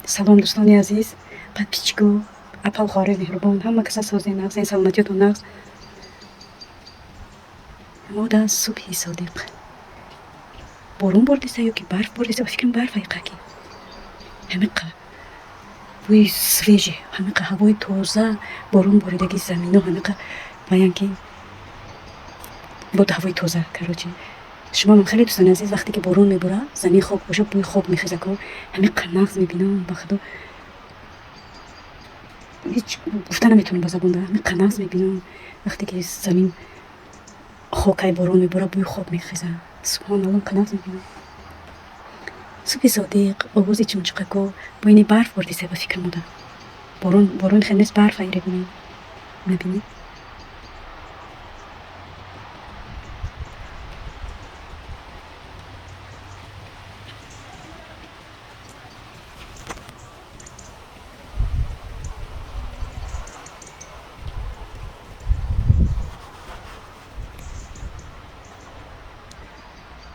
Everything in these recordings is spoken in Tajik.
салом дӯстони азиз, подписчикҳо, апалхори меҳрубон, ҳама каса сози нағз, саломатиётон нағз. мо дар субҳи содиқ. Борон бордиса ё ки барф бордиса? Фикрам барф айқаки. Ҳамиқа бӯи свежи, ҳамиқа ҳавои тоза, борон боридаги замино, ҳамиқа баян ки бод ҳавои тоза. Короче, шумо ман хеле дӯстони азиз, вақте ки борон меборад, замин хок боша, бӯи хок мехезад, ҳамиқа нағз мебинам, ба худо ҳеч гуфта наметавонам ба забон дорам. Ҳамиқа нағз мебинам вақте ки замин хокай борон меборад, бӯи хок мехезад. Субҳаналлоҳ, қа нағз мебинам. субҳи содиқ, овози чумчуқако, боини барф бордиса ба фикр мода. Борон хеле нест, барф айре бинед. Мебинед?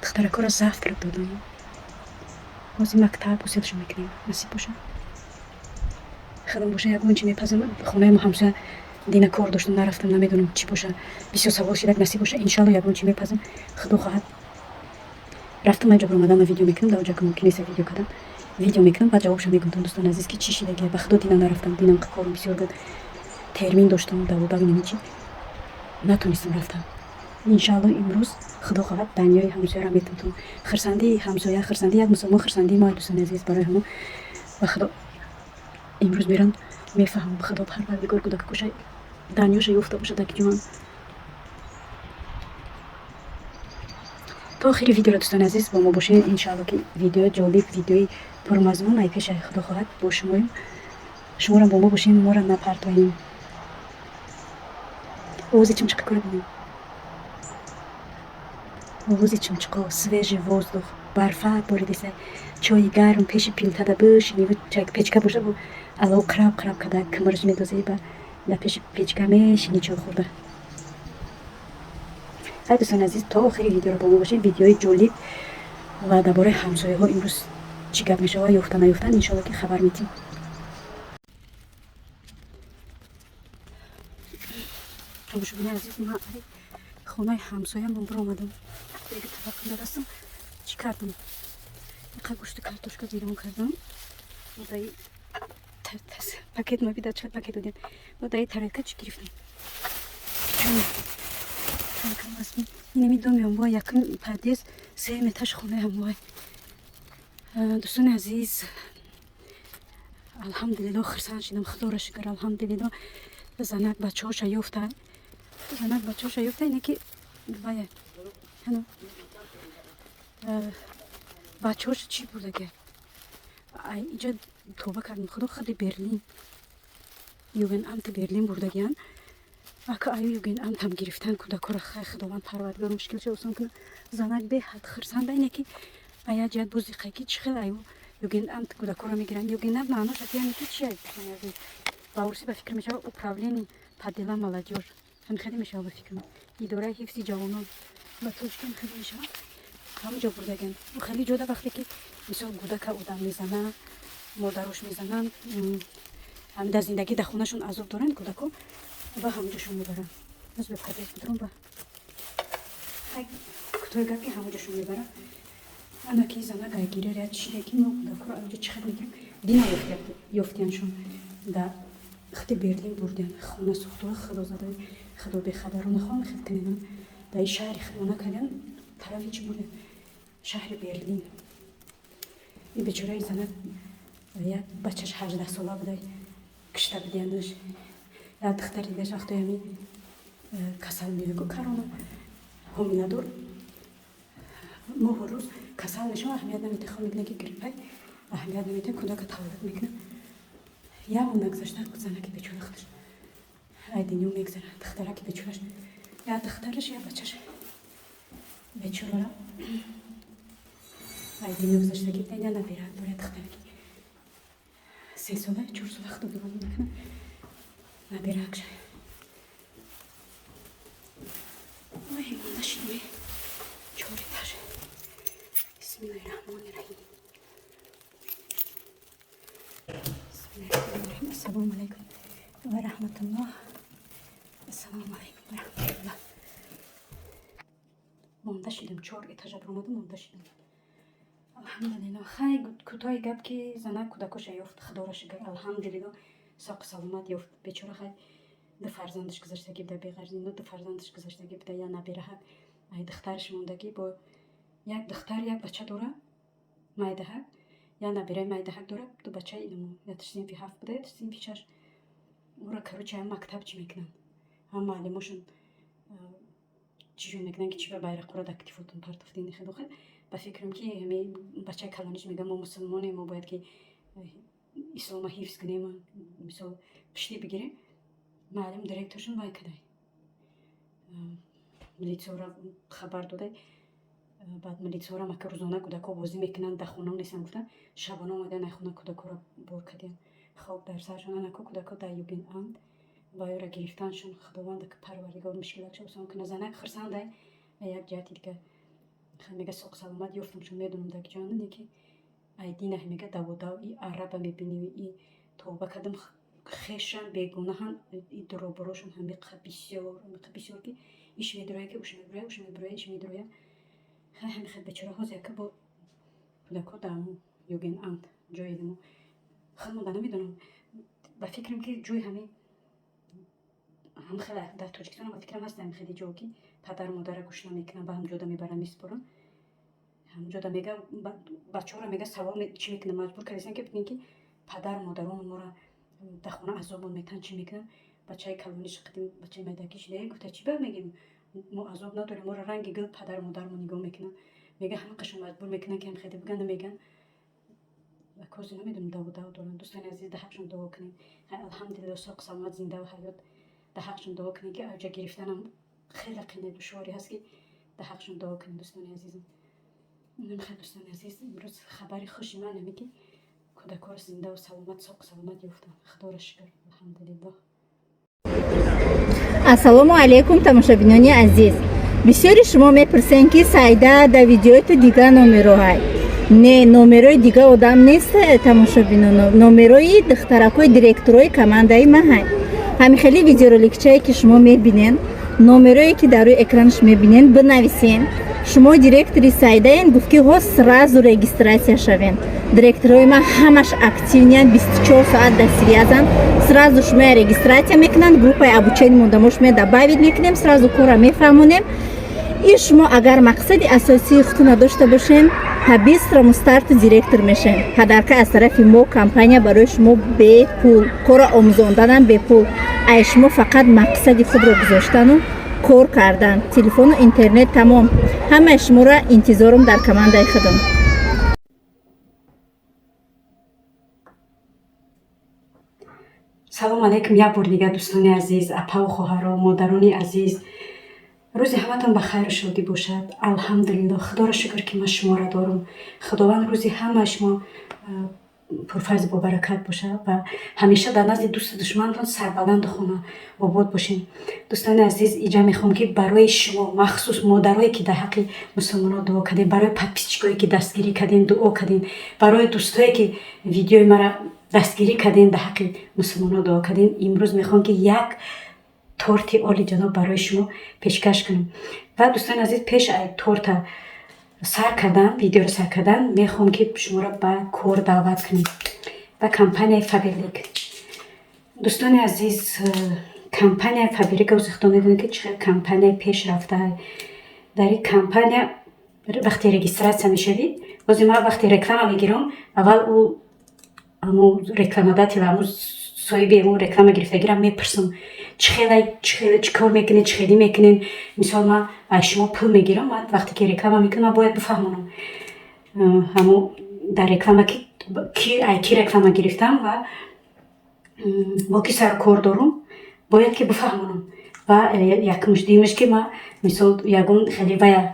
духтаракора завтрак додам. ҳозир мактаб гуселшон мекунем. Насиб боша. хадам боша, ягон чи мепазам. Хонаи мо ҳамсоя дина кор доштам, нарафтам, намедонам чӣ боша. Бисёр савол шуда, насиб боша. Иншалло ягон чи мепазам. Худо хоҳад. Рафтам инҷо омадам, видео мекунам, дар оҷа ки мумкин нест видео кардам. Видео мекунам, баъд ҷавобшо мегӯдам. дӯстони азиз, ки чӣ шидагия. Ба худо дина нарафтам. Динам корам бисёр буд. Термин доштам, даводаги намечи. Натонистам рафтам. иншалло имрӯз худо хоҳад даниёи ҳамсояро метавонам. Хирсандии ҳамсоя, хирсандии як мусулмон, хирсандии мо дӯстони азиз, барои ҳамо ба худо имрӯз мерам, мефаҳмам. Худо парвардигор кӯдакакоша даниёша ёфта бошад дар ҷоҳан. То охири видеоро дӯстони азиз бо мо бошед. Иншалло ки видеои ҷолиб, видеои пурмазмун ай пеша худо хоҳад бо шумоем. Шуморо бо мо бошем, моро напартоем. овози чумчуқакоро бинем. овози чумчуқо, свежи воздух, барфак боридиса, чои гарм пеши пилтада бишиниву, печка боша бо алов қираб қираб када кимирҷ медозӣ, дар пеши печка мешини чой хӯрда. ай дӯстони азиз, то охири видеоро бо мо бошед. Видеои ҷолиб ва дар бораи ҳамсояҳо имрӯз чӣ гап мешавад, ёфта наёфтан, иншалло ки хабар медиҳем. тамошобини азиз, ман хонаи ҳамсоямон биромадам. Дега таваққуф дорастам. Чӣ кардам? Иқа гӯшти картошка зирон кардам. Даи пакет мебида, чанд пакет будем. Даи тарелка чӣ гирифтам? Инами домиам вой, якум подъезд, 3 этаж хонаям вой. дӯстони азиз, алҳамдулиллоҳ хирсан шидам, худоро шукр, алҳамдулиллоҳ. Занак бачаҳоша ёфта. Занак бачаҳоша ёфта, ине ки вая бачаҳош чӣ бурдагия? Инҷа тоба кардам. Худо хоҳад Берлин, Югенамти Берлин бурдагиян. Ака аю Югенамтам гирифтан кӯдакҳоро. Хай худованд парвардигор мушкилшо осон кунад. Занак беҳад хирсанда, ине ки ба як ҷиҳат боздиқай ки чӣ хел аю Югенамт кӯдакҳоро мегиранд. Югенамт маънош яъне ки чи аст? Ба урси ба фикр мешавад управление по делам молодёж. Ҳамин хеле мешавад ба фикр. Идораи ҳифзи ҷавонон ба точкам хеле мешавад. ҳама ҷо бурдагиян. хеле ҷода вақте ки мисол кӯдака одам мезананд, модарош мезананд, ҳамин дар зиндагӣ дар хонашон азоб доранд кӯдако, ба ҳамаҷошон мебаранд. аз ба падес бидрон ба кӯтои гап ки ҳамаҷошон мебаранд. ана ки зана гайгирер я чие ки мо кӯдакҳоро анҷо чӣ хел мегирем. дина ёфтияншон дар хити Берлин бурдиян. хона сохтуа худо задаи худо бехабарона хон хел куненан дар ин шаҳри хона кардян тарафи чӣ бурдиян? шаҳри Берлин. ин бечораи зана як бачаш 18 сола будай кишта будиянаш. як духтари дигаш вақтои ҳамин касал меяку карона ҳомиладор моҳу рӯз касал мешава, аҳамият намедиҳад. хо мегӯяд ки гриппай аҳамият намедиҳад, кӯдака таваллуд мекунад. як моҳ нагзашта занаки бечора худаш ай дунё мегзарад. духтараки бечораш, як духтараш, як бачаш бечора ай дунё гузаштаги дайда набирад. бора духтараки 3 сола 4 сола худо бигон мекунад, набиракша. ой монашидме 4 этаж. бисмиллаҳи раҳмони раҳим. السلام عليكم ورحمة الله. السلام عليكم ورحمة الله. مونده шидем 4 этажа омаду монда шидем. الحمدلله. خیلی کوتاه گپ که زنک کودکش یافت خدا را شکر الحمدلله ساق سلامت یافت بیچاره خیلی دو فرزندش گذشتگی بوده بیغرضی دو فرزندش گذشتگی بوده یا نبیره ای دخترش موندگی با یک دختر یک بچه داره مایدهک یا نبیره مایدهک داره دو بچه ایدمو یا تشتین فی 7 بوده تشتین فی 6 اورا کروچه هم مکتب چی میکنن هم معلمشون چیشون میکنن که چی به bayrak را اکتیفاتون پرتفتین خیلی خیلی با فکرم که همه بچه کلانیش میگم ما مسلمانیم ما باید که اسلام حفظ کنیم مثلا پشتی بگیریم معلم دیرکتورشون وای کدای ملیتسورا خبر داده بعد ملیتسورا مکه روزانه کودکا بازی میکنن در خونه نیستن گفتن شبانه اومدن ای خونه کودکا را بار کردن خواب در سرشون نکو کودکا در یوگین اند وای را گرفتنشون خداوند که پروردگار مشکلاتش آسان کنه زنک خرسنده یک جهتی دیگه میگه ساق سلامت یافتم چون میدونم در جانم که ای دینه میگه داودا ای عربا میبینی ای توبه کردم خیشن بیگناهن ای دروبروشون هم بسیار که ایش میدروه که اوش میدروه ایش میدروه خیلی خیلی بچره ها زیکه با کودکا دارم یوگین اند جایی دمو خیلی مونده نمیدونم با فکرم که جوی همین هم خیلی در تاجیکستان با فکرم هستم خیلی جایی که پدر مادر گوش نمیکنن با هم جدا میبرن میسپرن هم جدا میگه بچه ها را میگه سوال چی میکنه مجبور کردیسن که بگین که پدر مادران ما را در خونه عذابون میتن چی میکنن بچه کلونیش قدیم بچه میدکیش دیگه گفته چی به میگیم ما عذاب نداریم ما را رنگ گل پدر مادرمون نگاه میکنن میگه همه قشون مجبور میکنن که هم خیلی بگن نمیگن و کوزی نمیدونم دعا دارن دوستان عزیز ده حقشون دعا کنیم الحمدلله ساق سلامت زنده و حیات ده حقشون دعا کنیم که اوجا گرفتنم خیلی قینه دشواری هست که ده حقشون دعا کنیم دوستان عزیزم خیلی دوستان عزیز امروز خبری خوشی من نمیگه کودکا زنده و سلامت ساق سلامت یافتن خدا را شکر الحمدلله. السلام علیکم تماشابینان عزیز. بسیاری شما میپرسین که سایده در ویدیوی دیگه نمره های نه نمره دیگه آدم نیست تماشابینان نمره دخترکای دیرکتورای کمانده ما های همین خیلی ویدیو رولیکچه که شما میبینین نمره که در روی اکرانش میبینین بنویسین شما دیرکتوری سایده این گفت که ها سرازو رجیستراسیا شوین دیرکتورای ما همش اکتیونیان 24 ساعت دستگیری هستن سرازو شما رجیستراسیا میکنن گروپای обучение مداموش می добавить میکنیم سرازو کورا میفهمونیم این شما اگر مقصد اساسی خودتون داشته باشین حبیس را مستارت دیرکتور میشین هدرکه از طرف ما کمپانی برای شما به پول کورا آموزاندن به پول ای شما فقط مقصد خود را گذاشتن و کار کردن تلفن و اینترنت تمام همه شما را انتظارم در کمانده خودم. سلام علیکم یک بار دیگه دوستان عزیز اپا و خواهران مادران عزیز روز همتون بخیر و شادی باشد الحمدلله خدا را شکر که من شما را دارم خداوند روزی همه شما پرفیض با برکت باشه و همیشه در نزد دوست دشمنتون سربلند خونه آباد باشین دوستان عزیز اینجا میخوام که برای شما مخصوص مادرایی که در حق مسلمانان دعا کردین برای پدپیچکایی که دستگیری کردین دعا کردین برای دوستایی که ویدیوی مرا دستگیری کردین در حق مسلمانان دعا کردین امروز میخوام که یک تورت عالی جناب برای شما پیشکش کنم و دوستان عزیز پیش ای تورت سر کردن ویدیو رو سر کردن میخوام که شما را به کار دعوت کنیم و کمپانی فابریک دوستان عزیز کمپانی فابریک از اختیار میدونید که چه کمپانی پیش رفته در این کمپانی وقتی رجیستراسیا میشوید باز ما وقتی رکلام میگیرم اول او همون رکلامداتی و همون صاحبی اون رکلام گرفتگی را میپرسم چه کار میکنین چه خیلی میکنین مثال من شما پول میگیرم وقتی که رکلام میکنم باید بفهمونم همون در رکلام کی رکلام گرفتم و با کی سر کار دارم باید که بفهمونم و یک مشدیمش که من مثال یکون خیلی باید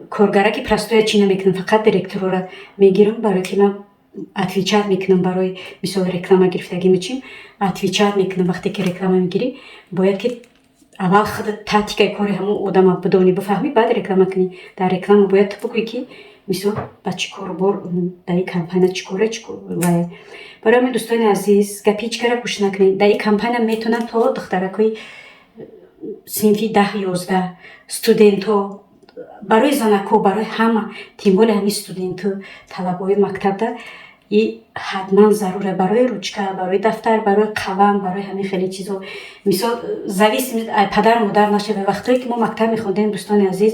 کارگره که پرستوی چی نمیکنم فقط دیرکتور را میگیرم برای که من اتویچات میکنم برای مثال رکلام گرفتگی میچیم اتویچات میکنم وقتی که رکلام میگیری باید که اول خود تاکتیک کاری همون آدم بدونی بفهمی بعد رکلام کنی در رکلام باید تو بگویی که мисол ба чӣ кор бор дар ин компания чӣ кора ва барои ҳамин дӯстони азиз гапи ҳеч кара гӯш накунед. Дар ин компания метавонанд то духтаракҳои синфи 10-11 студентҳо барои занако барои ҳама тем более ҳамин студенту талабои мактабда и ҳатман зарура барои ручка, барои дафтар, барои қалам, барои ҳамин хеле чизо. Мисол зависим падару модар нашавад. Вақтое ки мо мактаб мехондем, дӯстони азиз,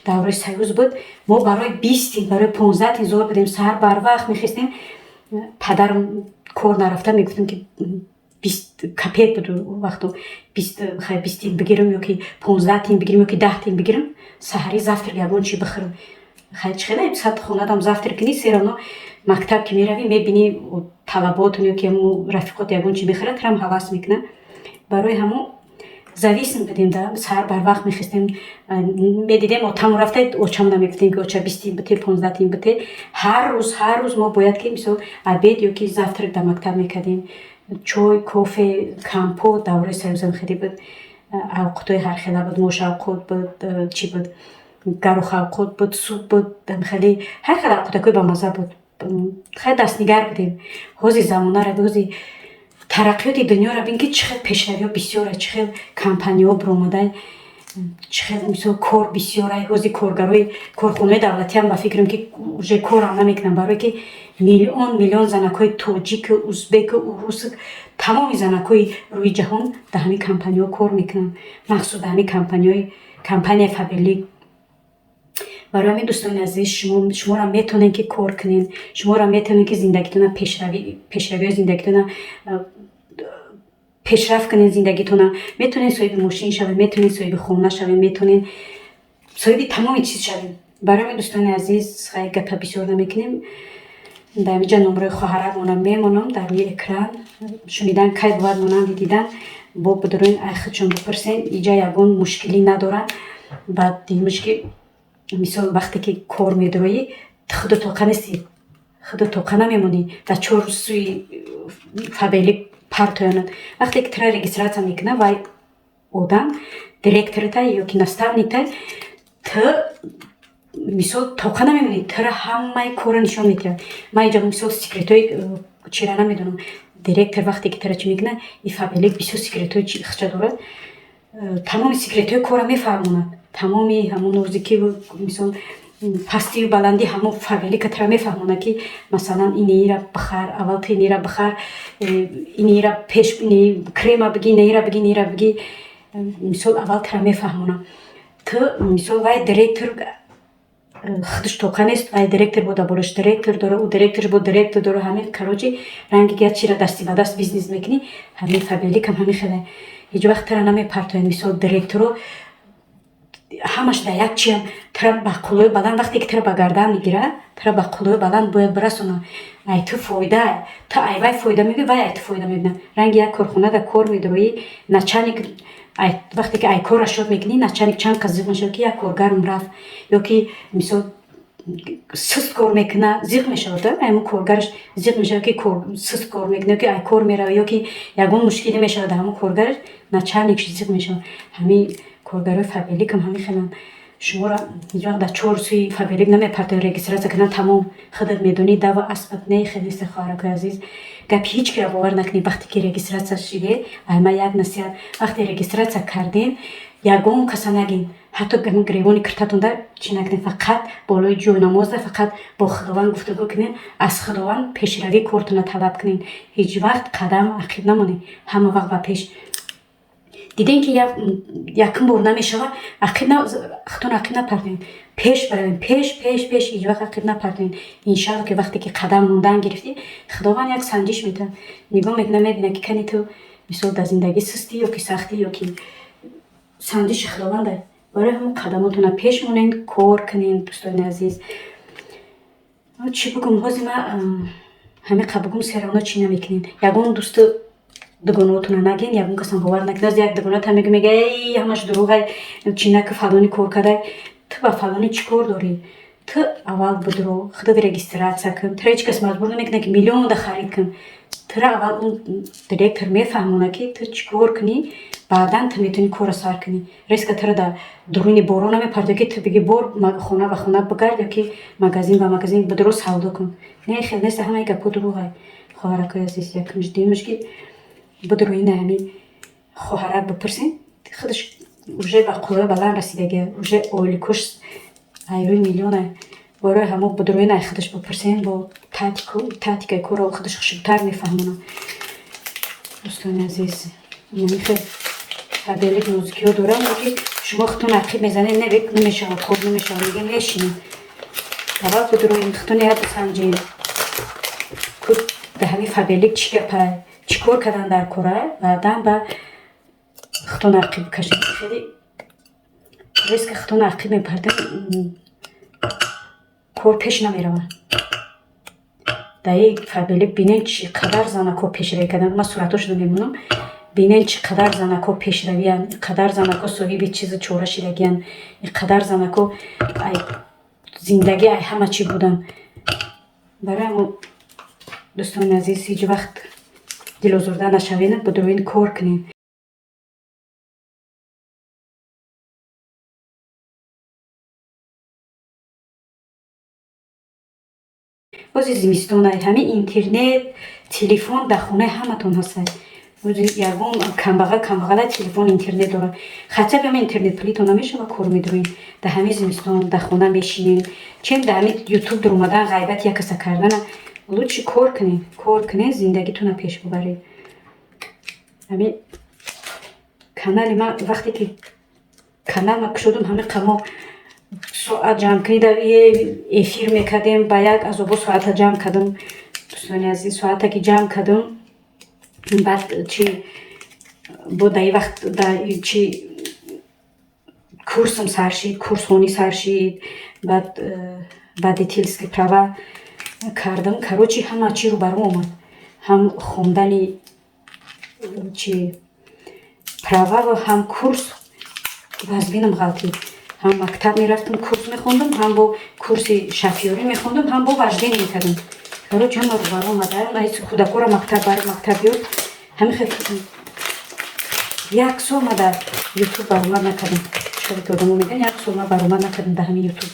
давраи союз буд, мо барои 20 барои 15 зор будем, саҳар барвақт мехистем. Падарам кор нарафта мегуфтем ки 20 копеек буд вақто 20 тин бигирам ё ки 15 тин бигирам ё ки 10 тин бигирам, саҳари завтрак ягон чи бихӯрам. Чӣ хеле сад хонадам завтрак ни все равно мактаб ки меравӣ мебинӣ талаботун ё ки рафиқот ягон чи мехӯрад, тарам ҳавас мекунад. Барои ҳамон зависим будем, да саҳар барвақт мехистем, медидем отамон рафта очамона мегуфтем ки оча 20 тин бите, 15 тин бите. Ҳар рӯз мо бояд ки мисол обед ё ки завтрак дар мактаб мекардем. Чой, кофе, компот давраи союзам хеле буд. Авқотҳои ҳархела буд, мошавқот буд, чӣ буд, гарохавқот буд, суп буд, хеле ҳар хел авқотакҳои бамазза буд. Хеле дастнигар будем. ҳозир замонара ҳозир тараққиёти дунёро бин ки чӣ хел пешравиҳо бисёра, чӣ хел компанияҳо биромадаи, чӣ хел мисол кор бисёра. ҳозир коргарои корхонаҳои давлатиам ба фикрам ки уже корам намекунанд, барое ки миллион занакҳои тоҷику, узбеку, урус, тамоми занакҳои рӯи ҷаҳон дар ҳамин компанияҳо кор мекунанд, махсус дар ҳамин компанияи Фаберлик. барои ҳамин дӯстони азиз, шуморо метавонед ки кор кунед, шуморо метавонед ки зиндагитона пешравии зиндагитона пешрафт кунед. Зиндагитона метавонед соҳиби мошин шавед, метавонед соҳиби хона шавед, метавонед соҳиби тамоми чиз шавед. барои ҳамин дӯстони азиз, хай гапа бисёр намекунем. дар инҷа номерои хоҳарамонам мемонам дар рӯи экран. шунидан кай бовад монанди дидан бо бидуроин ай худшон бипурсен. инҷа ягон мушкилӣ надоранд. баъд димаш ки мисол вақте ки кор медуроӣ худу тоқа нестӣ, худу тоқа намемонӣ дар чор сӯи Фаберлик партоянад. вақте ки тра регистратсия мекунад вай одам директоритай ё ки наставниктай, ту мисол тоқа намемонӣ, тура ҳамаи корро нишон медиҳад. ман инҷа мисол секретои чира намедонам. Директор вақте ки тура чӣ мекунад, и Фаберлик бисёр секретои хича дорад. тамоми секретои корро мефаҳмонад. тамоми ҳамон нозикиву мисол пастию баланди ҳамон Фаберлика тура мефаҳмонад ки масалан инеира бихар, аввал ту инеира бихар, инеира пеш крема бигӣ, инеира бигӣ, инеира бигӣ. мисол аввал тура мефаҳмонад. ту мисол вай директор худш тоқа нест, вай директор бо болош директор дора, ӯ директорш бо директор дора. ҳамин карочи ранги гар чира дасти ба даст бизнес мекунӣ. ҳамин Фаберликам ҳамин хеле ҳеҷ вақт тура намепартоянд. мисол директоро ҳамаш дар як чиям, тура ба қуллои баланд вақте ки тура ба гардан мегирад, тура ба қуллои баланд бояд бирасонад. ай ту фоида, ту ай вай фоида мебинӣ, вай ай ту фоида мебинад. ранги як корхонада кор медуроӣ, начальник вақте ки ай кор расшод мекунӣ, начальник чанд қаз зиқ мешавад ки як коргарм рафт, ё ки мисол суст кор мекунад, зиқ мешавад. аймон коргараш зиқ мешавад ки суст кор мекунад, ё ки ай кор меравад, ё ки ягон мушкилӣ мешавад дар ҳамон коргараш, начальникш зиқ мешавад. ҳамин коргарои Фаберликам ҳамин хеланд. шуморо ҳеҷ вақт дар чор сӯи Фаберлик намепартоянд регистратсия кунад. тамом худат медонӣ дава аспат не хелиста хоҳаракои азиз. гапи ҳеҷ киро бовар накунед. вақте ки регистратсия шудед, ай ман як насиҳат, вақте регистратсия кардем, ягон каса нагин, ҳатто гиревони киртатонда чӣ накунед, фақат болои ҷойнамозда фақат бо худованд гуфтугӯ кунед, аз худованд пешравии кортона талаб кунед. ҳеҷ вақт қадам ақиб намонед, ҳама вақт ба пеш. дидем ки якум бор намешавад, худтон ақиб напартоед, пеш баравед, пеш ҳеҷ вақт ақиб напартоед. иншалло ки вақте ки қадам мондан гирифтед, худованд як санҷиш медиҳад. нигоҳ мекунад, мебинад ки кани ту мисол дар зиндагӣ сустӣ ё ки сахтӣ, ё ки санҷиши худованда. барои ҳамон қадамотона пеш монед, кор кунед. дӯстони азиз, чӣ бигӯм, ҳозир ман ҳамин қа бигӯм се равно чӣ намекунед. ягон дӯсту дугонаотона нагин, ягон касам бовар накунад. як дугонаатам мегӯ эй ҳамаш дурӯғай, чӣ наку фалони кор кардай. ту ба фалони чӣ кор дорӣ? ту аввал бидуро, худат регистратсия кун. тура ҳеҷ кас маҷбур намекунад ки миллионда харид кун. тура аввал он директор мефаҳмонад ки ту чӣ кор кунӣ, баъдан ту метавонӣ корро сар кунӣ. Риска тара дар дуруни борон намепарда ки ту биги бор хона ба хона бигард ё ки магазин ба магазин дуруст савдо кун. Не хел неста, ҳамаи гапҳо дурӯғ. хоҳаракои азиз, якумш дуюмаш ки бидуроин ҳами хоҳарак бипурсен, худаш уже ба қувваи баланд расидагия, уже оликуш айрӯи миллиона. Барои ҳамо бидуроин ай худаш бипурсен, бо тактикаи корро худаш хушуктар мефаҳмона. дӯстони азиз, хел табелик нозукиҳо дорам, ки шумо хутун ақиб мезанед, намешавад, хоб намешавад, мегем мешинед. аввал бидуроин хутуни яд санҷед да ҳами фабелик чӣ гапай, чӣ кор кардан дар кора, баъдан ба хутун ақиб кашед. хеле риска хутун ақиб мепардем, кор пеш намеравад. даи фабелик бинед чӣ қадар занакҳо пешравӣ кардан. Ман суратҳошро мемонам. бинед чӣ қадар занакҳо пешравиянд, ин қадар занакҳо соҳиби чизи чора шидагиянд, ин қадар занакҳо зиндагӣ ай ҳама чӣ буданд. барои мо дӯстони азиз, ҳеҷ вақт дилозурда нашавед, бидуроин кор кунед. бози зимистона ҳами интернет, телефон дар хонаи ҳаматон ҳастад. ягон камбағал телефон интернет дорад. хатта ҳами интернет плитон намешава кор медуроин. дар ҳами зимистон дар хона мешинем. чем дар ҳами ютуб дар омадан ғайбат як каса кардана. лучши кор кунед, зиндагитона пеш бубаред. ҳами канали ман вақте ки канал ман кушодам, ҳами қамо соат ҷамъ кунӣ, эфир мекардем, ба як азобо соата ҷамъ кардам. дӯстони азиз, соата ки ҷамъ кардам, баъд чи бо даи вақт чи курсам сар шид, курсхонӣ сар шид, баъд детельски права кардам. короче ҳама чи рӯбарӯ омад. ҳам хондани чи права ва ҳам курс вазбинам ғалтид. ҳам мактаб мерафтам, курс мехондам, ҳам бо курси шофёрӣ мехондам, ҳам бо вожденӣ мекардам. короче ҳама рӯбарӯ омада. кӯдакҳоро мактаб ёрд. ҳами хел як сол ма дар ютуб баромад накардам. шояд ки одамо мегӯянд як сол ма баромад накардам дар ҳамин ютуб.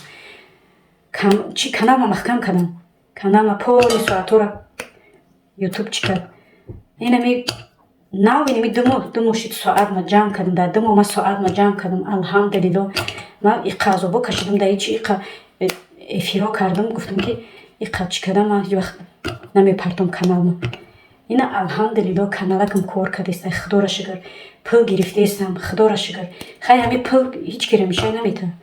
чи канал ма маҳкам кардам. канал ма поли соатҳоро ютуб чӣ кард. инами навбинеми ду моҳ шид соат ма ҷамъ кардам. дар ду моҳ ма соат ма ҷамъ кардам. алҳамдулилло. ман иқа азобо кашидам, дар чи иқа эфирҳо кардам. гуфтам ки иқа чӣ кардам, ман ҳеҷ вақт намепартом каналма. ина алҳамдулилло каналакам кор кардест. худоро шукр, пул гирифтестам. худоро шукр. хай ҳами пул ҳеҷ кире мешай наметавад.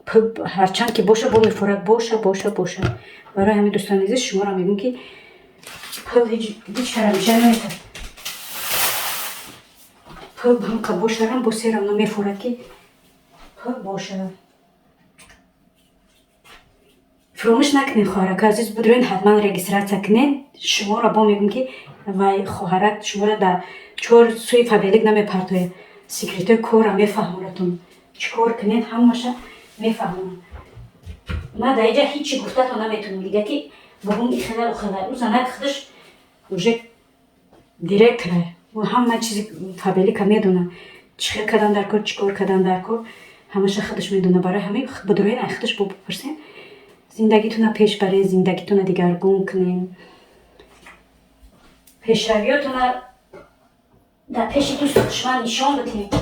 пул ҳарчанд ки боша бо мефорад, боша. барои ҳамин дӯстони азиз, шуморо мегӯям ки пул ҳеҷ кара мешай наметавад. пул ҳамқа бошарам бо серам намефорад ки пул бошад. фаромӯш накунед хоҳарака азиз, бидуроин ҳатман регистратсия кунед. шуморо бо мегӯям ки вай хоҳарак шуморо дар чор сӯи фабелик намепартояд. секретои корро мефаҳмонатон. чӣ кор кунед ҳамаша мефаҳмонад. ман дар инҷа ҳеҷ чи гуфтатон наметавонам дига ки богум ихелал занак худаш уже директоре. ҳама чизи фабелика медонад. чӣ хел кардан дар кор, чӣ кор кардан дар кор, ҳамаша худаш медонад. барои ҳамин бидуроин ай худаш бопурсен, зиндагитона пеш баред, зиндагитона дигаргун кунед. пешравиётона дар пеши дӯсту душман нишон бидиҳед.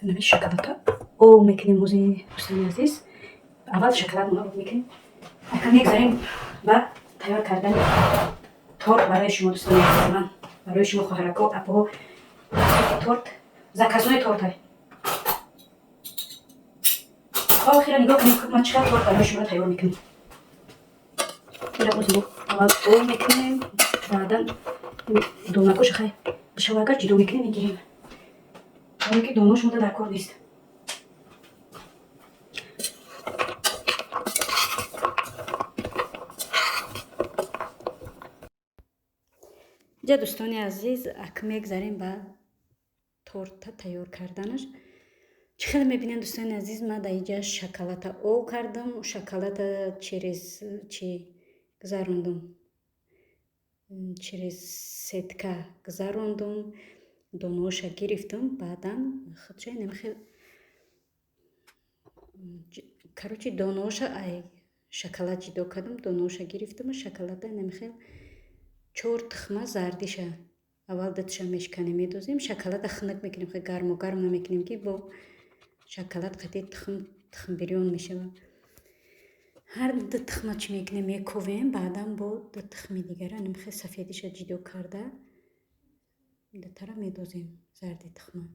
نمی شکلات او میکنیم موزی دوستان عزیز. اول شکلات رو میکنیم. اکنون یک ذره بعد تیار کردن تورت برای شما دوستان عزیز. من برای شما خواهرکا اپو تورت زکازون تورت های. آخر نگاه کنیم که من چقدر تورت برای شما تیار میکنیم. اول او میکنیم. بعدا دونکوش خیلی بشواگر جدو میکنیم میگیریم. برای که دونوش مونده در کار نیست. اینجا دوستان عزیز اک میگذاریم به تورت تیار کردنش. چه خیلی میبینین دوستان عزیز من در اینجا شکلات او کردم، شکلات چیز چی گذاروندم، چیز سیتکا گذاروندم، دونوشا گرفتم، بعدا خودشای نمیخواد короче донооша ай шоколад ҷидо кардам, донооша гирифтам, шоколада намехел 4 тухма зардиша аввал датиша мешканем медозем, шоколада хунук мекунем, хеле гарму гарм намекунем ки бо шоколад қати тухм бирён мешава. ҳар ду тухма чӣ мекунем мековем, баъдан бо ду тухми дигара намехел сафедиша ҷидо карда дутара медозем зарди тухма.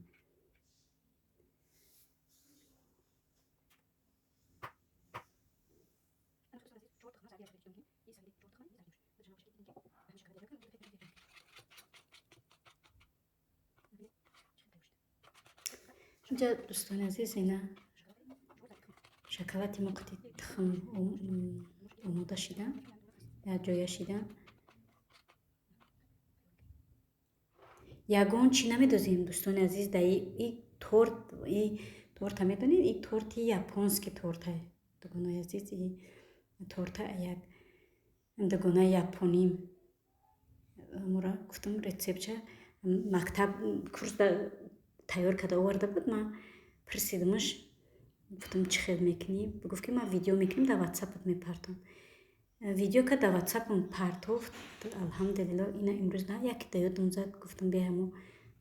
اینجا دوستان عزیز اینا شکلاتی ما قطعی تخم آماده شدن یا جایه شدن. یگان چی نمیدازیم دوستان عزیز در این تورت میدونید این تورتی یاپونسکی تورت های دوگانه عزیز. این تورت یک دوگانه یاپونیم مورا گفتم رسپچه مکتب کورس تیار کرده آورده بود. من پرسیدمش گفتم چی خیلی میکنی؟ گفت که من ویدیو میکنم در واتساپ میپرتم. ویدیو که در واتساپ پرتوفت الحمدلله. اینا امروز نه یک دیادم زد گفتم بیا همو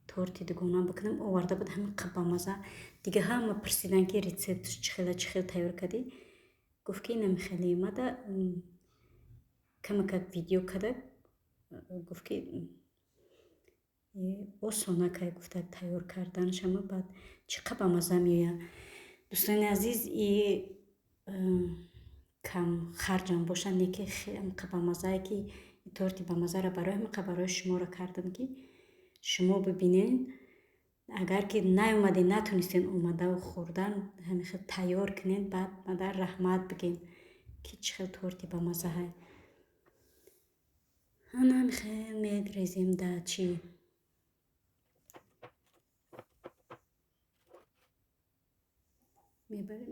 تورتی دوگانه بکنم آورده بود همه قبا مزه دیگه. همه پرسیدن که ریسپتش چی خیلی تیار کردی؟ گفت که اینم خیلی اومده کمک ویدیو کرده. گفت که осона кай гуфта тайёр карданаш, ама баъд чӣ қадр ба маза меояд. дӯстони азиз и кам харҷам боша, не ки хеле ба мазае ки торти ба мазаро барои ҳама барои шуморо кардам ки шумо бибинен. агар ки наомадин натонистин омадау хӯрдан ҳамин хел тайёр кунен, баъд мадар раҳмат бигин ки чӣ хел торти ба мазаҳай. ҳамин хел мерезем да чӣ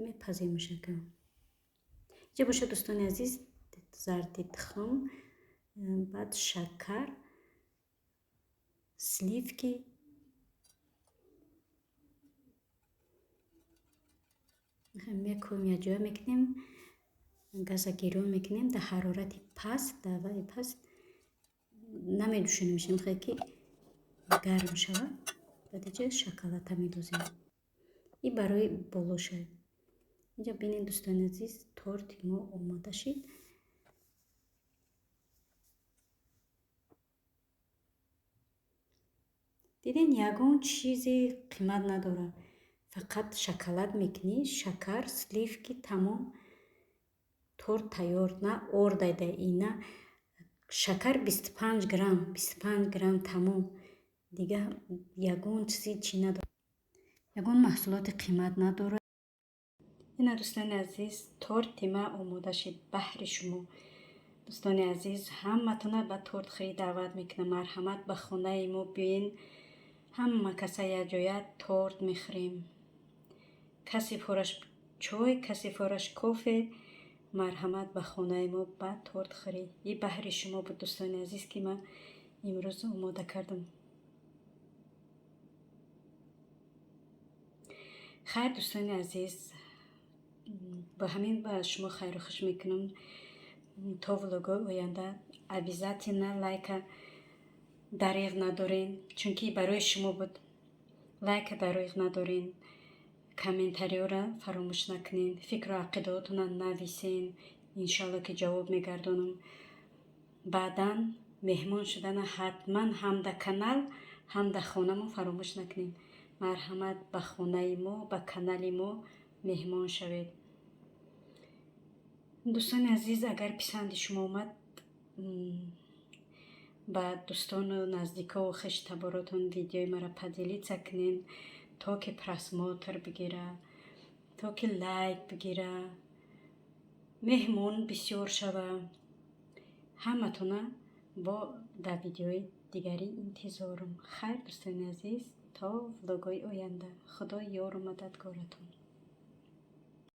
میپزیم شکل. اینجا باشه دوستان عزیز زردی تخم، بعد شکر، سلیفکی میکنیم یا جا میکنیم گاز گیرون میکنیم در حرارت پست در وای پست نمیدوشونیم میشیم خیلی که گرم شود. بعد اینجا شکلات میدوزیم. این برای بلوشه. اینجا بینید دوستان عزیز تورت ما آماده شد. دیدین یگان چیزی قیمت نداره، فقط شکلات میکنی، شکر، سلیفکی تمام تورت تیار. نه اور داده اینا شکر 25 گرم تمام دیگه. یگان چیزی چی نداره، یگان محصولات قیمت نداره. اینا دوستان عزیز تورت ما آماده شد بهر شما. دوستان عزیز همتون به تورت خرید دعوت میکنم. مرحمت به خونه ما بیاین. همه کسا یک جای تورت میخوریم، کسی پورش چای، کسی پورش کافه. مرحمت به خونه ما به تورت خرید. این بهر شما بود دوستان عزیز که من امروز آماده کردم. خیر دوستان عزیز با همین با شما خیر و خوش میکنم. تا ولوگا آینده обязательно لایک دریغ ندارین، چون که برای شما بود. لایک دریغ ندارین، کامنتاری را فراموش نکنین، فکر و عقیداتون را نویسین. انشالله که جواب میگردانم. بعدا مهمان شدن حتما هم در کانال هم در خانه ما فراموش نکنین. مرحمت به خانه ما، به کانال ما مهمان شوید. دوستان عزیز اگر پسند شما اومد با دوستان و نزدیکا و خوش تباراتون ویدیوی مرا پدیلیت کنین تا که پرسماتر بگیره، تا که لایک بگیره، مهمون بسیار شوه. همتون با در ویدیوی دیگری انتظارم. خیر دوستان عزیز، تا ویدیوهای آینده. خدا یار و مددگارتون.